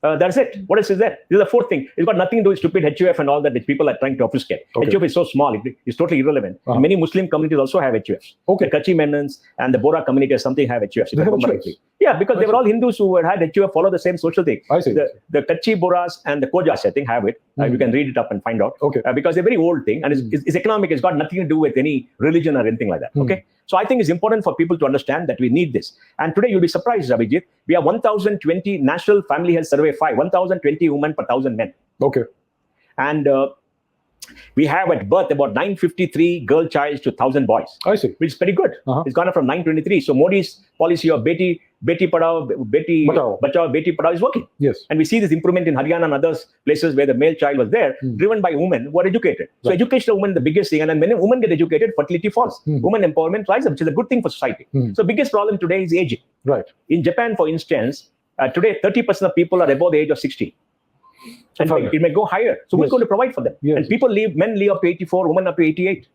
That's it. What else is there? This is the fourth thing. It's got nothing to do with stupid HUF and all that which people are trying to obfuscate. Okay. HUF is so small, it's totally irrelevant. Many Muslim communities also have HUFs. Okay. The Kachi Menons and the Bora community or something have HUFs. They have HUFs? Yeah, because they were all Hindus who had HUF, follow the same social thing. I see. The Kachi Boras and the Kojas, I think, have it. You can read it up and find out. Okay. Because they're very old thing and it's economic. It's got nothing to do with any religion or anything like that. Okay. So I think it's important for people to understand that we need this. And today you'll be surprised, Abhijit. We have 1,020 National Family Health Survey 5, 1,020 women per 1,000 men. Okay. And we have at birth about 953 girl childs to 1,000 boys. I see. Which is pretty good. It's gone up from 923. So Modi's policy of Beti Padhao, Beti Bachao, Beti Padhao is working. Yes. And we see this improvement in Haryana and other places where the male child was there, driven by women who are educated. So education of women is the biggest thing. And then when women get educated, fertility falls. Women empowerment rises, which is a good thing for society. So biggest problem today is aging. Right. In Japan, for instance, today 30% of people are above the age of 60. And it may go higher. So who's going to provide for them? And men live up to 84, women up to 88.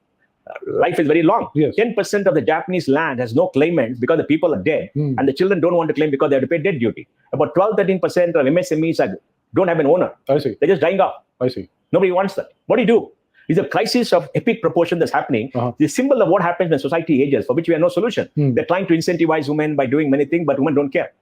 Life is very long. 10% of the Japanese land has no claimants because the people are dead, and the children don't want to claim because they have to pay debt duty. About 12-13% of MSMEs don't have an owner. I see. They're just dying off. I see. Nobody wants that. What do you do? It's a crisis of epic proportion that's happening. The symbol of what happens when society ages, for which we have no solution. They're trying to incentivize women by doing many things, but women don't care.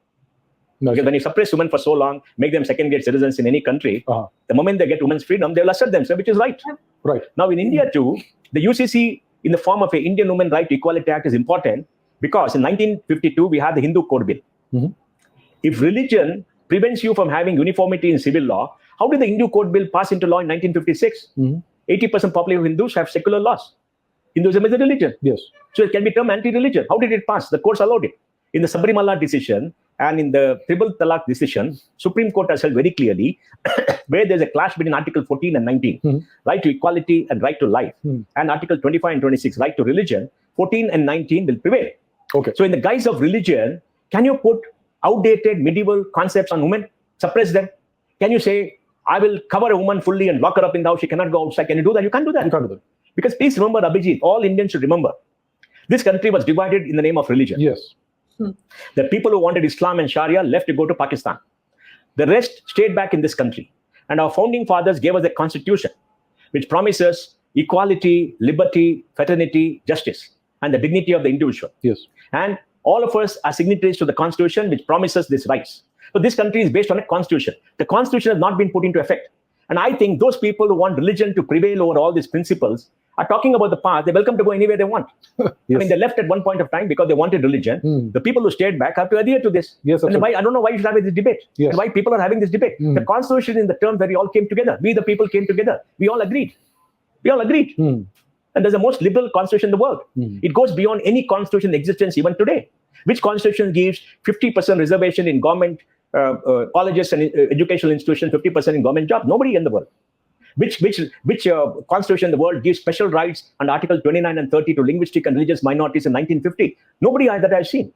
Because when you suppress women for so long, make them second-grade citizens in any country, the moment they get women's freedom, they will assert themselves, which is right. Right. Now in India too, the UCC in the form of an Indian Women Right to Equality Act is important because in 1952, we had the Hindu Code Bill. If religion prevents you from having uniformity in civil law, how did the Hindu Code Bill pass into law in 1956? 80% population of Hindus have secular laws. Hinduism is a religion. Yes. So it can be termed anti-religion. How did it pass? The courts allowed it. In the Sabarimala decision and in the Triple Talaq decision, Supreme Court has held very clearly where there's a clash between Article 14 and 19, right to equality and right to life, and Article 25 and 26, right to religion, 14 and 19 will prevail. Okay. So in the guise of religion, can you put outdated medieval concepts on women, suppress them? Can you say, I will cover a woman fully and lock her up in the house, she cannot go outside? Can you do that? You can't do that. You can't do that. Because please remember, Abhijit, all Indians should remember, this country was divided in the name of religion. Yes. The people who wanted Islam and Sharia left to go to Pakistan. The rest stayed back in this country. And our founding fathers gave us a constitution which promises equality, liberty, fraternity, justice, and the dignity of the individual. Yes. And all of us are signatories to the constitution which promises these rights. So this country is based on a constitution. The constitution has not been put into effect. And I think those people who want religion to prevail over all these principles are talking about the past. They're welcome to go anywhere they want. Yes. I mean, they left at one point of time because they wanted religion. The people who stayed back have to adhere to this. Yes, and why, I don't know why you should have this debate. Yes. And why people are having this debate. The constitution is the term where we all came together. We, the people, came together. We all agreed. We all agreed. And there's the most liberal constitution in the world. It goes beyond any constitution in existence even today. Which constitution gives 50% reservation in government colleges and educational institutions, 50% in government jobs? Nobody in the world. Which constitution in the world gives special rights under Article 29 and 30 to linguistic and religious minorities in 1950? Nobody that I've seen.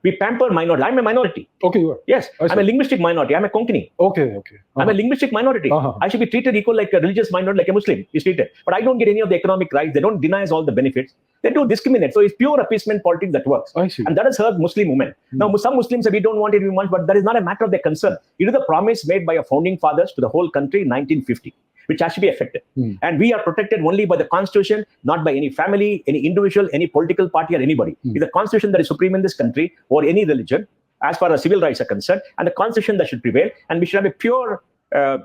We pamper minorities. I'm a minority. Okay, you are. Yes, I'm a linguistic minority. I'm a Konkani. Okay. I'm a linguistic minority. I should be treated equal like a religious minority, like a Muslim is treated. But I don't get any of the economic rights. They don't deny us all the benefits. They do discriminate. So it's pure appeasement politics that works. I see. And that has hurt Muslim women. Now, some Muslims say we don't want it very much, but that is not a matter of their concern. It is the promise made by our founding fathers to the whole country in 1950. Which has to be affected. And we are protected only by the constitution, not by any family, any individual, any political party, or anybody. It's the constitution that is supreme in this country, or any religion, as far as civil rights are concerned, and the constitution that should prevail. And we should have a pure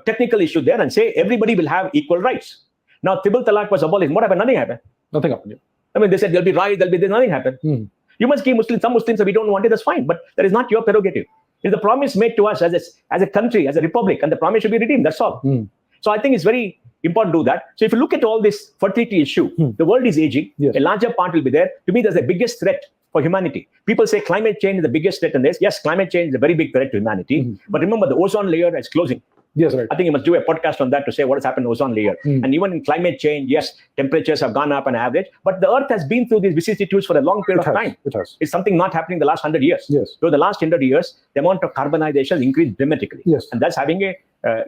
technical issue there and say everybody will have equal rights. Now, Tribal Talaq was abolished. What happened? Nothing happened. Nothing happened. I mean, they said there'll be riots, nothing happened. You must give Muslims, some Muslims say we don't want it, that's fine, but that is not your prerogative. It's the promise made to us as a country, as a republic, and the promise should be redeemed, that's all. So I think it's very important to do that. So if you look at all this fertility issue, the world is aging. Yes. A larger part will be there. To me, that's the biggest threat for humanity. People say climate change is the biggest threat in this. Yes, climate change is a very big threat to humanity. But remember, the ozone layer is closing. Yes, right. I think you must do a podcast on that to say what has happened to the ozone layer. And even in climate change, yes, temperatures have gone up on average, but the Earth has been through these vicissitudes for a long period of time. It has. It's something not happening the last 100 years. Yes. So the last 100 years, the amount of carbonization has increased dramatically. Yes. And that's having a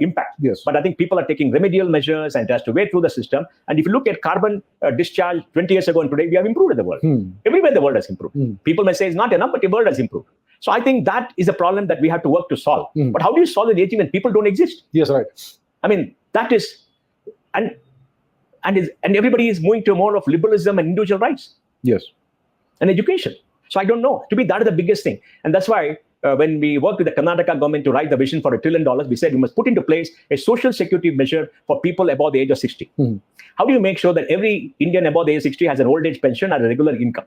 impact. Yes. But I think people are taking remedial measures and it has to wait through the system. And if you look at carbon discharge 20 years ago and today, we have improved in the world. Everywhere the world has improved. People may say it's not enough, but the world has improved. So I think that is a problem that we have to work to solve. But how do you solve the aging when people don't exist? Yes, right. I mean, that is, and everybody is moving to more of liberalism and individual rights. Yes. And education. So I don't know. To me, that is the biggest thing. And that's why when we worked with the Karnataka government to write the vision for $1 trillion, we said we must put into place a social security measure for people above the age of 60. How do you make sure that every Indian above the age of 60 has an old age pension and a regular income?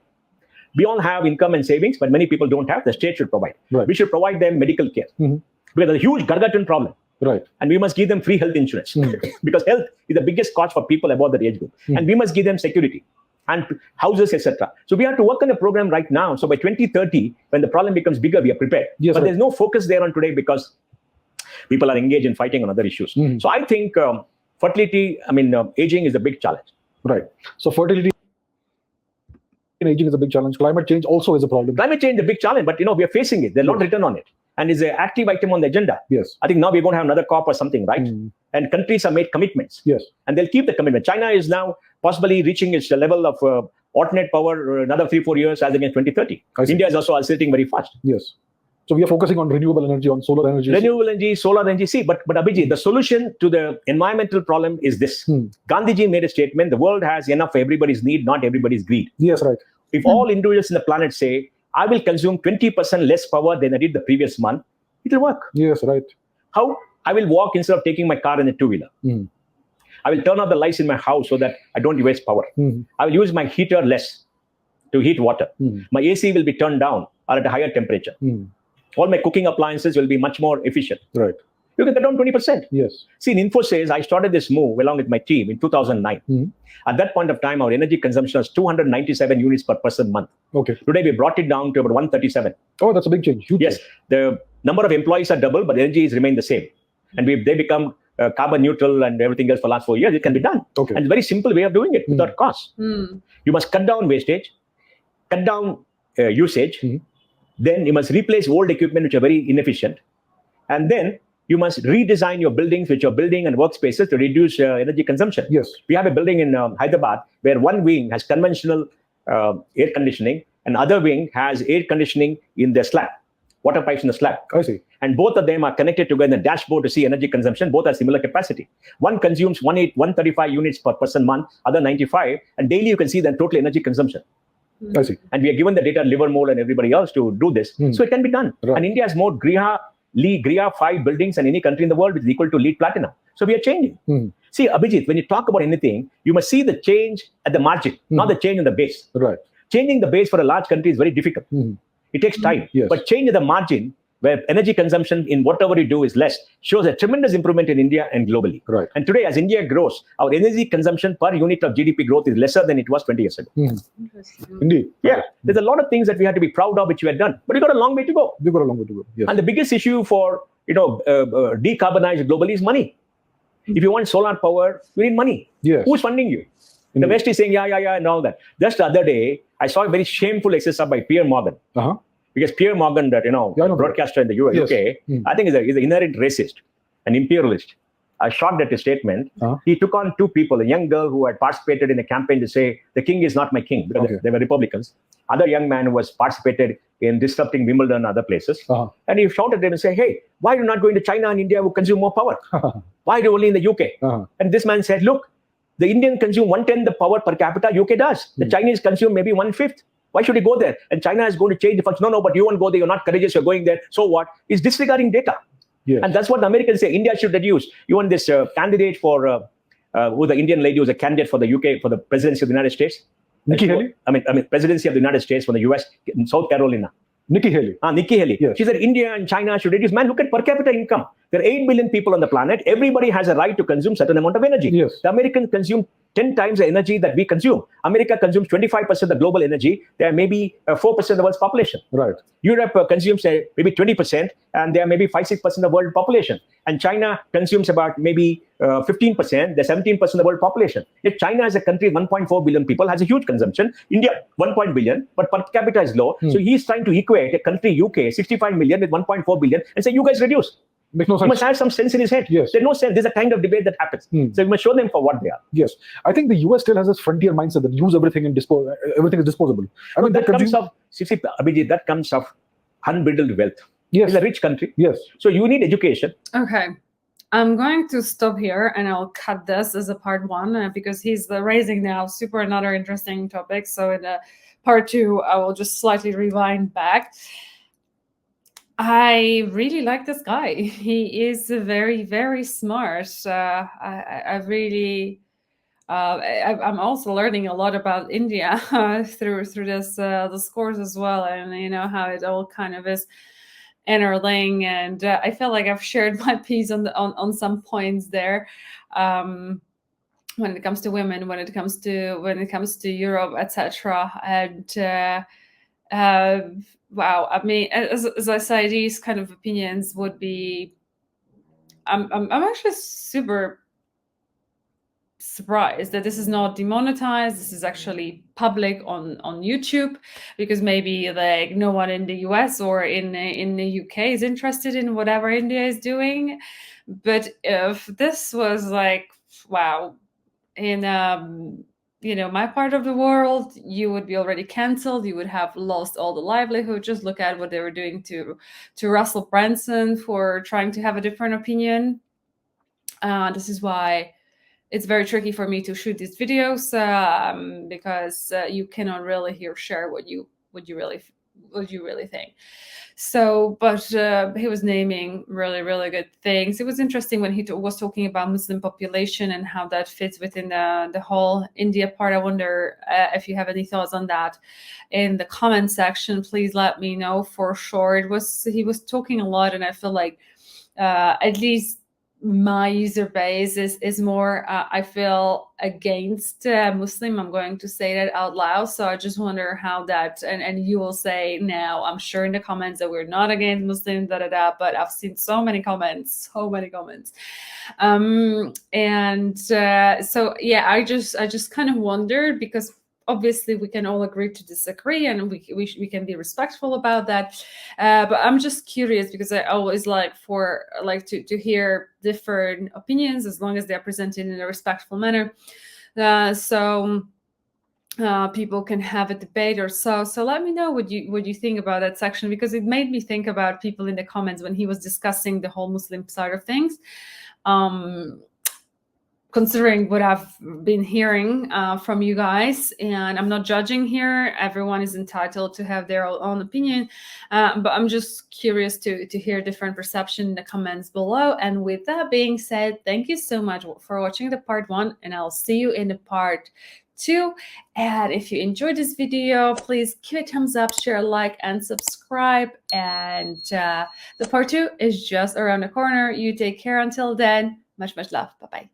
We all have income and savings, but many people don't have. The state should provide. Right. We should provide them medical care. Because there's a huge gargantuan problem. Right. And we must give them free health insurance because health is the biggest cost for people above that age group. And we must give them security and houses, etc. So we have to work on a program right now. So by 2030, when the problem becomes bigger, we are prepared. Yes, but there's no focus there on today because people are engaged in fighting on other issues. So I think fertility, aging is a big challenge. Right. So fertility and aging is a big challenge. Climate change also is a problem. Climate change is a big challenge, but we are facing it. There's not written on it. And is an active item on the agenda. Yes. I think now we're going to have another COP or something, right? And countries have made commitments. Yes. And they'll keep the commitment. China is now possibly reaching its level of alternate power another 3-4 years as against 2030. India is also accelerating very fast. Yes. So we are focusing on renewable energy, on solar energy. Renewable energy, solar energy. See, but Abhijit, the solution to the environmental problem is this. Gandhiji made a statement, the world has enough for everybody's need, not everybody's greed. Yes, right. If all individuals in the planet say, I will consume 20% less power than I did the previous month, it will work. Yes, right. How? I will walk instead of taking my car in a two-wheeler. I will turn off the lights in my house so that I don't waste power. I will use my heater less to heat water. My AC will be turned down or at a higher temperature. All my cooking appliances will be much more efficient. Right. You can cut down 20%. Yes. See, in Infosys, I started this move along with my team in 2009. At that point of time, our energy consumption was 297 units per person month. Okay. Today, we brought it down to about 137. Oh, that's a big change. Huge yes. change. The number of employees are double, but energy has remained the same. And they become carbon neutral and everything else for the last 4 years. It can be done. Okay. And it's a very simple way of doing it without cost. You must cut down wastage, cut down usage. Then you must replace old equipment which are very inefficient. And then you must redesign your buildings, which are building and workspaces, to reduce energy consumption. Yes. We have a building in Hyderabad where one wing has conventional air conditioning and other wing has air conditioning in the slab, water pipes in the slab. I see. And both of them are connected together in the dashboard to see energy consumption. Both have similar capacity. One consumes 135 units per person month, other 95. And daily you can see the total energy consumption. I see. And we are given the data, Livermore and everybody else to do this. So it can be done. Right. And India has more Griha GRIA 5 buildings in any country in the world, which is equal to LEED Platinum. So we are changing. See, Abhijit, when you talk about anything, you must see the change at the margin, not the change in the base. Right. Changing the base for a large country is very difficult. It takes time. Yes. But change at the margin, where energy consumption in whatever you do is less, shows a tremendous improvement in India and globally. Right. And today, as India grows, our energy consumption per unit of GDP growth is lesser than it was 20 years ago. Indeed. Yeah. There's a lot of things that we have to be proud of, which we have done. But we've got a long way to go. We've got a long way to go. Yes. And the biggest issue for decarbonize globally is money. If you want solar power, you need money. Yes. Who's funding you? The West is saying, yeah, and all that. Just the other day, I saw a very shameful exercise by Pierre Morgan. Because Pierre Morgan, that broadcaster in the UK, I think is an inherent racist, an imperialist. I shocked at his statement. He took on two people, a young girl who had participated in a campaign to say, the king is not my king, because they were Republicans. Other young man who was participated in disrupting Wimbledon and other places. And he shouted at them and said, hey, why are you not going to China and India who consume more power? Why are you only in the UK? And this man said, look, the Indian consume 1/10 the power per capita UK does. The Chinese consume maybe 1/5. Why should he go there? And China is going to change the function. No, but you won't go there. You're not courageous. You're going there. So what? He's disregarding data. Yes. And that's what the Americans say. India should reduce. You want this candidate for, who the Indian lady who's a candidate for the UK, for the presidency of the United States? Nikki Haley? I mean, presidency of the United States for the US in South Carolina. Nikki Haley. Nikki Haley. Yes. She said India and China should reduce. Man, look at per capita income. There are 8 billion people on the planet. Everybody has a right to consume certain amount of energy. Yes. The Americans consume 10 times the energy that we consume. America consumes 25% of the global energy. They are maybe 4% of the world's population. Right. Europe consumes maybe 20%, and they are maybe 5-6% of the world population. And China consumes about maybe 15%. They're 17% of the world population. If China as a country, 1.4 billion people, has a huge consumption. India, 1 billion, but per capita is low. So he's trying to equate a country, UK, 65 million with 1.4 billion, and say, you guys reduce. Makes no sense. He must have some sense in his head. Yes. There's no sense. There's a kind of debate that happens. So we must show them for what they are. Yes. I think the US still has this frontier mindset that use everything and everything is disposable. I mean, that comes of, Abhijit, that comes of unbridled wealth. Yes. It's a rich country. Yes. So you need education. Okay. I'm going to stop here and I'll cut this as a part 1 because he's raising now another interesting topic. So in part 2, I will just slightly rewind back. I really like this guy. He is very, very smart. I really, I'm also learning a lot about India through this course as well, and how it all kind of is interlinked. And I feel like I've shared my piece on some points there. When it comes to women, when it comes to Europe, etc. And wow, I mean, as I say, these kind of opinions would be. I'm actually super surprised that this is not demonetized. This is actually public on YouTube, because maybe like no one in the US or in the UK is interested in whatever India is doing. But if this was like, wow, in my part of the world, you would be already canceled. You would have lost all the livelihood. Just look at what they were doing to Russell Brunson for trying to have a different opinion. This is why it's very tricky for me to shoot these videos, because you cannot really share what you really think. So, but he was naming really, really good things. It was interesting when he was talking about Muslim population and how that fits within the whole India part. I wonder if you have any thoughts on that in the comment section. Please let me know for sure. He was talking a lot, and I feel like at least my user base is more, I feel, against Muslim. I'm going to say that out loud. So I just wonder how that, and you will say now, I'm sure in the comments that we're not against Muslim, but I've seen so many comments. So yeah, I just kind of wondered, because obviously we can all agree to disagree, and we can be respectful about that. But I'm just curious, because I always like to hear different opinions, as long as they're presented in a respectful manner. So people can have a debate or so. So let me know what you think about that section, because it made me think about people in the comments when he was discussing the whole Muslim side of things. considering what I've been hearing from you guys, and I'm not judging here. Everyone is entitled to have their own opinion, but I'm just curious to hear different perception in the comments below. And with that being said, thank you so much for watching the part 1, and I'll see you in the part 2. And if you enjoyed this video, please give it a thumbs up, share a like, and subscribe. And the part 2 is just around the corner. You take care until then. Much love. Bye-bye.